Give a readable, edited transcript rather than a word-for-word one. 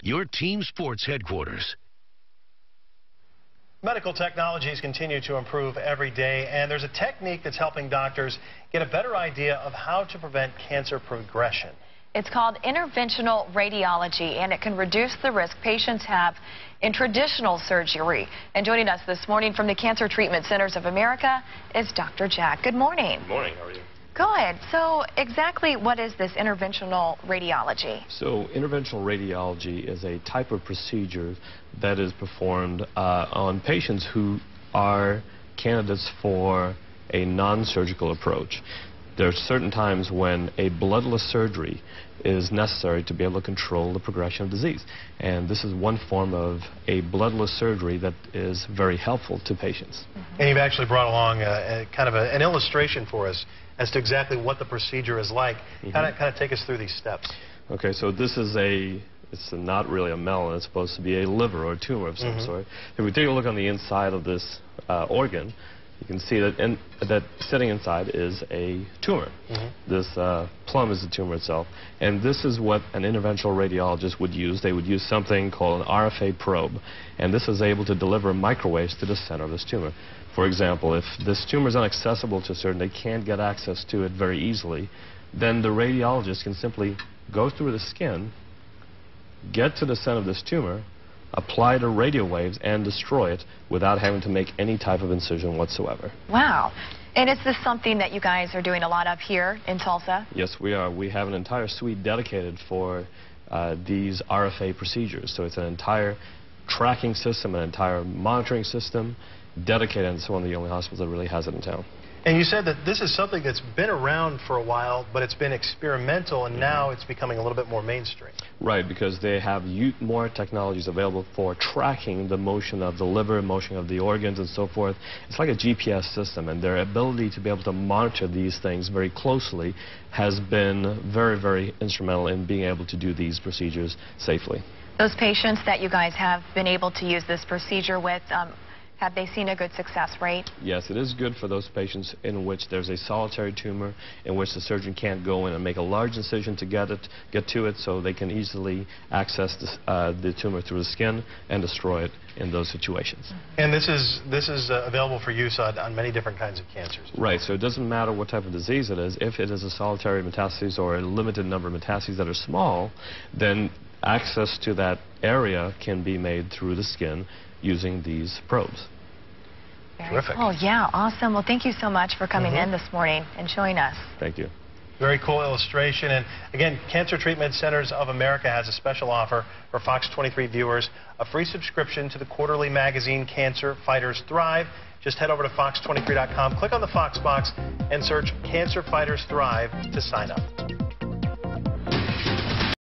Your team sports headquarters. Medical technologies continue to improve every day, and there's a technique that's helping doctors get a better idea of how to prevent cancer progression. It's called interventional radiology, and it can reduce the risk patients have in traditional surgery. And joining us this morning from the Cancer Treatment Centers of America is Dr. Jack. Good morning. Good morning. How are you? Good. So exactly what is this interventional radiology? So interventional radiology is a type of procedure that is performed on patients who are candidates for a non-surgical approach. There are certain times when a bloodless surgery is necessary to be able to control the progression of disease. And this is one form of a bloodless surgery that is very helpful to patients. And you've actually brought along an illustration for us as to exactly what the procedure is like. Kind of take us through these steps. Okay, so this is it's not really a melon. It's supposed to be a liver or a tumor of some sort. If we take a look on the inside of this organ, you can see that sitting inside is a tumor. This plum is the tumor itself. And this is what an interventional radiologist would use. They would use something called an RFA probe. And this is able to deliver microwaves to the center of this tumor. For example, if this tumor is inaccessible to a surgeon, they can't get access to it very easily, then the radiologist can simply go through the skin, get to the center of this tumor, apply the radio waves, and destroy it without having to make any type of incision whatsoever. Wow. And is this something that you guys are doing a lot of here in Tulsa? Yes, we are. We have an entire suite dedicated for these RFA procedures. So it's an entire tracking system, an entire monitoring system, dedicated, and it's one of the only hospitals that really has it in town. And you said that this is something that's been around for a while, but it's been experimental, and now it's becoming a little bit more mainstream. Right, because they have more technologies available for tracking the motion of the liver, motion of the organs, and so forth. It's like a GPS system, and their ability to be able to monitor these things very closely has been very, very instrumental in being able to do these procedures safely. Those patients that you guys have been able to use this procedure with, have they seen a good success rate? Yes, it is good for those patients in which there's a solitary tumor in which the surgeon can't go in and make a large incision to get to it, so they can easily access the tumor through the skin and destroy it in those situations. And this is available for use on many different kinds of cancers. Right, so it doesn't matter what type of disease it is. If it is a solitary metastasis or a limited number of metastases that are small, then access to that area can be made through the skin using these probes. Terrific. Oh, yeah, awesome. Well, thank you so much for coming in this morning and showing us. Thank you. Very cool illustration. And again, Cancer Treatment Centers of America has a special offer for FOX23 viewers, a free subscription to the quarterly magazine Cancer Fighters Thrive. Just head over to fox23.com, click on the Fox box, and search Cancer Fighters Thrive to sign up.